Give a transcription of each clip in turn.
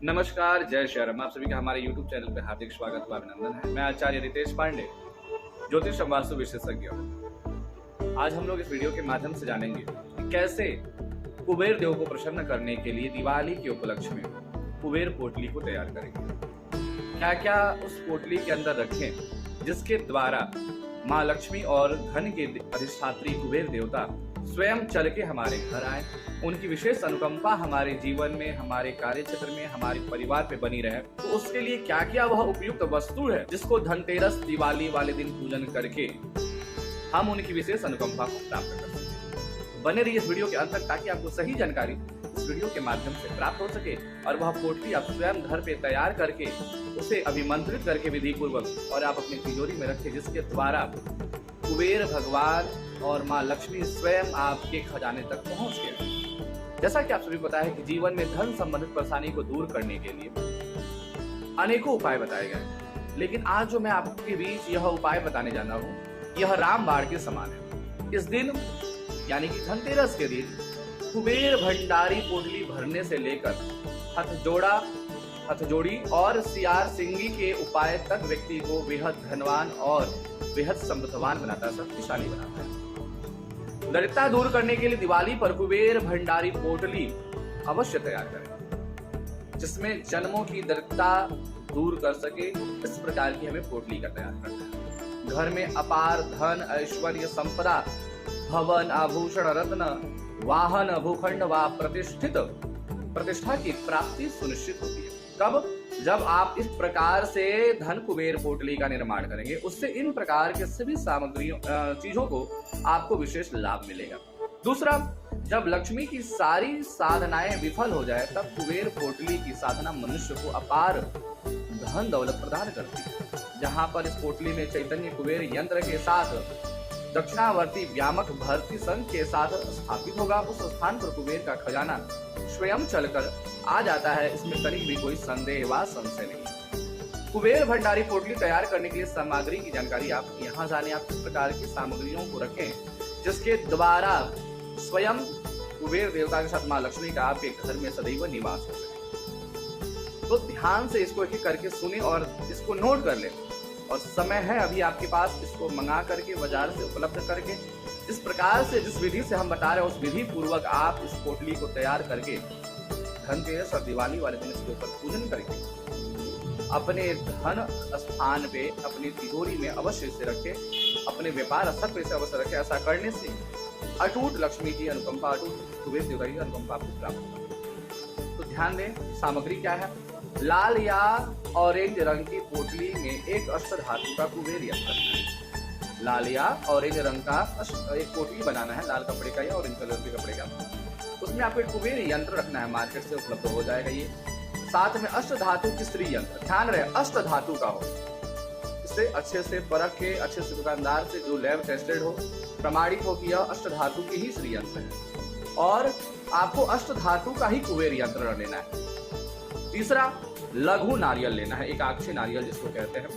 नमस्कार, जय श्री राम। आप सभी का हमारे YouTube चैनल पे हार्दिक स्वागत व अभिनंदन है। मैं आचार्य रितेश पांडे, ज्योतिष एवं वास्तु विशेषज्ञ हूँ। आज हम लोग इस वीडियो के माध्यम से जानेंगे कि कैसे कुबेर देव को प्रसन्न करने के लिए दिवाली के उपलक्ष्य में कुबेर पोटली को तैयार करेंगे। क्या क्या उस पोटली के अंदर रखें जिसके द्वारा माँ लक्ष्मी और धन के अधिष्ठात्री कुबेर देवता स्वयं चल के हमारे घर आए, उनकी विशेष अनुकंपा हमारे जीवन में, हमारे कार्य क्षेत्र में, हमारे परिवार पे बनी रहे। तो उसके लिए क्या क्या वह उपयुक्त वस्तु है जिसको धनतेरस दिवाली वाले दिन पूजन करके हम उनकी विशेष अनुकंपा को प्राप्त कर सकें। बने रहिए इस वीडियो के अंत तक ताकि आपको सही जानकारी इस वीडियो के माध्यम से प्राप्त हो सके और वह पोटली आप स्वयं घर पे तैयार करके उसे अभिमंत्रित करके विधि पूर्वक और आप अपनी तिजोरी में रखें, जिसके द्वारा कुबेर भगवान और माँ लक्ष्मी स्वयं आपके खजाने तक पहुंच गए। जैसा कि आप सभी को पता है कि जीवन में धन संबंधित परेशानी को दूर करने के लिए अनेकों उपाय बताए गए, लेकिन आज जो मैं आपके बीच यह उपाय बताने जा रहा हूँ, यह रामबाण के समान है। इस दिन यानी कि धनतेरस के दिन कुबेर भंडारी पोटली भरने से लेकर हथजोड़ी और सियार सिंगी के उपाय तक व्यक्ति को बेहद धनवान और बेहद समृद्धवान बनाता है, शक्तिशाली बनाता है। दरिद्रता दूर करने के लिए दिवाली पर कुबेर भंडारी पोटली अवश्य तैयार करें, जिसमें जन्मों की दरिद्रता दूर कर सके। इस प्रकार की हमें पोटली का तैयार करना है। घर में अपार धन, ऐश्वर्य, संपदा, भवन, आभूषण, रत्न, वाहन, भूखंड व प्रतिष्ठा की प्राप्ति सुनिश्चित होती है। कब? जब आप इस प्रकार से धन कुबेर पोटली का निर्माण करेंगे, उससे इन प्रकार के सभी सामग्रियों चीजों को आपको विशेष लाभ मिलेगा। दूसरा, जब लक्ष्मी की सारी साधनाएं विफल हो जाए, तब कुबेर पोटली की साधना मनुष्य को अपार धन दौलत प्रदान करती है। जहां पर इस पोटली में चैतन्य कुबेर यंत्र के साथ दक्षिणावर्ती व्यामक भर्ती संघ के साथ स्थापित होगा, उस स्थान पर कुबेर का खजाना स्वयं चलकर आ जाता है। इसमें कहीं भी कोई संदेह व संशय नहीं। कुबेर भंडारी पोटली तैयार करने के लिए सामग्री की जानकारी आप यहाँ जाने। आप किस प्रकार की सामग्रियों को रखें जिसके द्वारा स्वयं कुबेर देवता के साथ माँ लक्ष्मी का आपके घर में सदैव निवास हो सके। तो ध्यान से इसको एक एक करके सुने और इसको नोट कर ले। और समय है अभी आपके पास, इसको मंगा करके बाजार से उपलब्ध करके इस प्रकार से जिस विधि से हम बता रहे हैं उस विधि पूर्वक आप इस पोटली को तैयार करके धनतेरस और दिवाली वाले दिन इसके ऊपर पूजन करके अपने धन स्थान पे अपनी तिजोरी में अवश्य इसे रखें, अपने व्यापार स्थल पे इसे अवश्य रखें। ऐसा करने से अटूट लक्ष्मी की अनुकंपा, अटूट कुबेर देवता की अनुकंपा आपको प्राप्त होगी। तो ध्यान दें, सामग्री क्या है। लाल या ऑरेंज रंग की पोटली में एक अष्ट धातु का कुबेर यंत्र है। लाल या ऑरेंज रंग का एक पोटली बनाना है, लाल कपड़े का या ऑरेंज कलर के कपड़े का। उसमें आपको एक कुबेर यंत्र रखना है, मार्केट से उपलब्ध हो जाएगा ये। साथ में अष्ट धातु की स्त्री यंत्र, ध्यान रहे अष्ट धातु का हो। इसे अच्छे से परख के, अच्छे से दुकानदार से जो लैब टेस्टेड हो, प्रमाणित हो कि यह अष्ट धातु की ही स्त्री यंत्र है। और आपको अष्ट धातु का ही कुबेर यंत्र लेना है। तीसरा, लघु नारियल लेना है, एकाक्षी नारियल जिसको कहते हैं।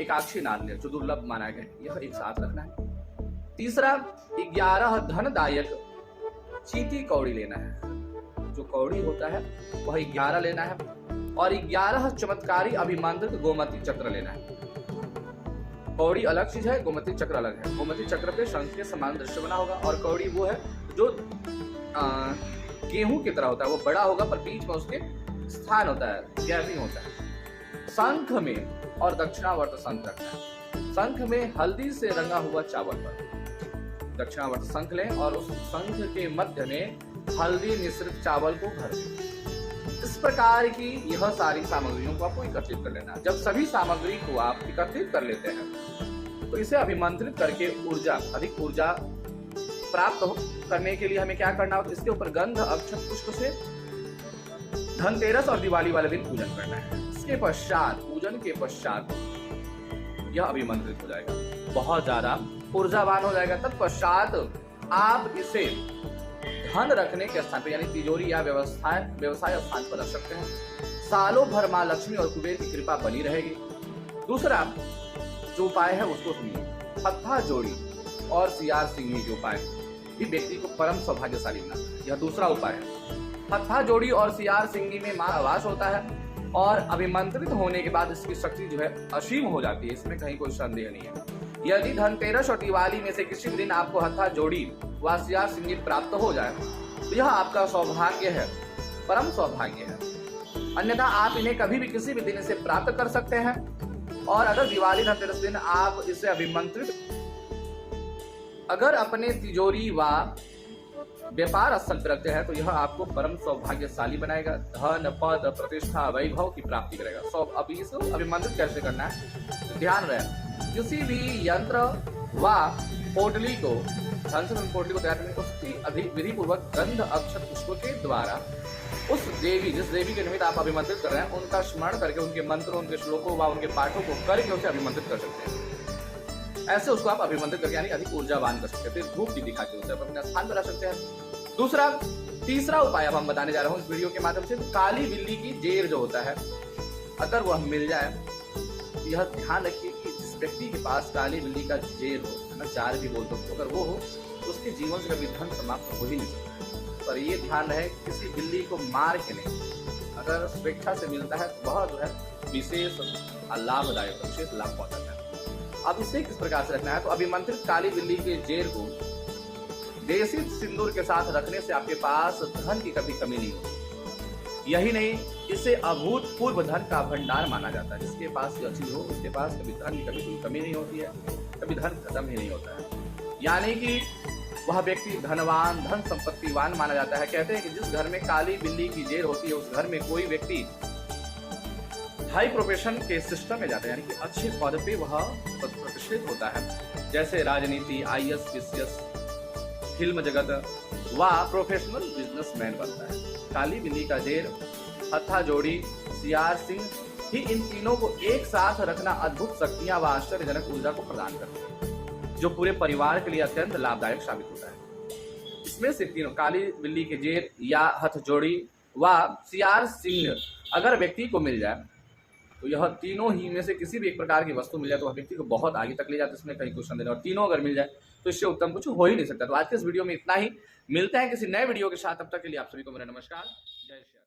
एकाक्षी नारियल जो दुर्लभ माना गया, यह एक साथ रखना है। तीसरा, 11 धनदायक चीटी कौड़ी लेना है। जो कौड़ी होता है वह 11 लेना है। और 11 चमत्कारी अभिमंत्रित गोमती चक्र लेना है। कौड़ी अलग चीज है, गोमती चक्र अलग है। गोमती चक्र पे शंख के समान दृश्य बना होगा और कौड़ी वो है जो गेहूं की तरह होता है, वो बड़ा होगा पर बीच में उसके स्थान होता है, गैपिंग होता है। शंख में और दक्षिणावर्त शंख रखना है। शंख में हल्दी से रंगा हुआ चावल पर दक्षिणावर्त शंख लें और उस शंख के मध्य में हल्दी मिश्रित चावल को भर दें। इस प्रकार की यह सारी सामग्रियों को आपको एकत्रित कर लेना है। जब सभी सामग्री को आप एकत्रित कर लेते हैं तो इसे अभिमंत्रित करके अधिक ऊर्जा प्राप्त करने के लिए हमें क्या करना है, इसके ऊपर गंध अक्षत पुष्प से धनतेरस और दिवाली वाले दिन पूजन करना है। इसके पश्चात, पूजन के पश्चात यह अभिमंत्रित हो जाएगा, बहुत ज्यादा ऊर्जावान हो जाएगा। तत्पश्चात आप इसे धन रखने के स्थान पर यानी तिजोरी या व्यवसाय स्थान पर रख सकते हैं। सालों भर माँ लक्ष्मी और कुबेर की कृपा बनी रहेगी। दूसरा जो उपाय है उसको सुनिए। हत्था जोड़ी और सियार सिंगी जो उपाय भी व्यक्ति को परम सौभाग्यशाली बनाता है। यह दूसरा उपाय है। हत्था जोड़ी और सियार सिंगी में मां आवास होता है और अभिमंत्रित होने के बाद इसकी शक्ति जो है असीम हो जाती है, इसमें कहीं कोई संदेह नहीं है। यदि धनतेरस और दिवाली में से किसी दिन आपको हत्था जोड़ी व सियार सिंगी प्राप्त हो जाए तो यह आपका सौभाग्य है, परम सौभाग्य है। अन्यथा आप इन्हें कभी भी किसी भी दिन इसे प्राप्त कर सकते हैं। और अगर दिवाली धनतेरस दिन आप इसे अभिमंत्रित अगर अपने तिजोरी व व्यापार स्थल पर रखते हैं तो यह आपको परम सौभाग्यशाली बनाएगा, धन पद प्रतिष्ठा वैभव की प्राप्ति करेगा। अब इसको अभिमंत्रित कैसे करना है, ध्यान रहे किसी भी यंत्र व पोटली को पोटली को तैयार करने को अधिक विधि पूर्वक गंध अक्षत पुष्पों के द्वारा उस देवी जिस देवी के निमित्त आप अभिमंत्रित कर रहे हैं उनका स्मरण करके उनके मंत्रों उनके श्लोकों व उनके पाठों को करके उसे अभिमंत्रित कर सकते हैं। ऐसे उसको आप अभिमंत्रित करके यानी अधिक ऊर्जावान कर सकते हैं। फिर धूप दीप दिखा के उसे अपने स्थान पर रख सकते हैं। तीसरा उपाय अब हम बताने जा रहा हूँ इस वीडियो के माध्यम से। काली बिल्ली की जेर जो होता है अगर वह मिल जाए तो यह ध्यान रखिए कि जिस व्यक्ति के पास काली बिल्ली का जेर हो, है ना, जार भी बोल दो, अगर वो हो तो उसके जीवन से कभी धन समाप्त हो ही नहीं सकता। पर ये ध्यान रहे किसी बिल्ली को मार के नहीं, अगर स्वेच्छा से मिलता है तो वह जो है विशेष लाभदायक विशेष लाभ पहुंचाता है। अब इसे किस प्रकार से रखना है, तो अभिमंत्रित काली बिल्ली के जेर को देसी सिंदूर के साथ रखने से आपके पास धन की कभी कमी नहीं होती। यही नहीं, इसे अभूतपूर्व धन का भंडार माना जाता है। जिसके पास यह चीज हो उसके पास कभी धन की कभी कोई कमी नहीं होती है, कभी धन खत्म ही नहीं होता है। यानी कि वह व्यक्ति धनवान धन संपत्तिवान माना जाता है। कहते हैं कि जिस घर में काली बिल्ली की जेर होती है उस घर में कोई व्यक्ति हाई प्रोफेशन के सिस्टम में जाता है, यानी कि अच्छे पद पे वह प्रतिष्ठित होता है। जैसे राजनीति, IAS, PCS, फिल्म जगत व प्रोफेशनल बिजनेसमैन बनता है। काली बिल्ली का जेर, हत्था जोड़ी, सियार सिंह ही इन तीनों को एक साथ रखना अद्भुत शक्तियां व आश्चर्यजनक ऊर्जा को प्रदान करते हैं, जो पूरे परिवार के लिए अत्यंत लाभदायक साबित होता है। इसमें से तीनों काली बिल्ली के जेर या हथ जोड़ी व सियार सिंह अगर व्यक्ति को मिल जाए तो यह तीनों ही में से किसी भी एक प्रकार की वस्तु मिल जाए तो वह व्यक्ति को बहुत आगे तक ले जाता है, इसमें कहीं कुछ संदेह नहीं। और तीनों अगर मिल जाए तो इससे उत्तम कुछ हो ही नहीं सकता। तो आज के इस वीडियो में इतना ही, मिलते हैं किसी नए वीडियो के साथ, तब तक के लिए आप सभी को मेरा नमस्कार, जय श्री राम।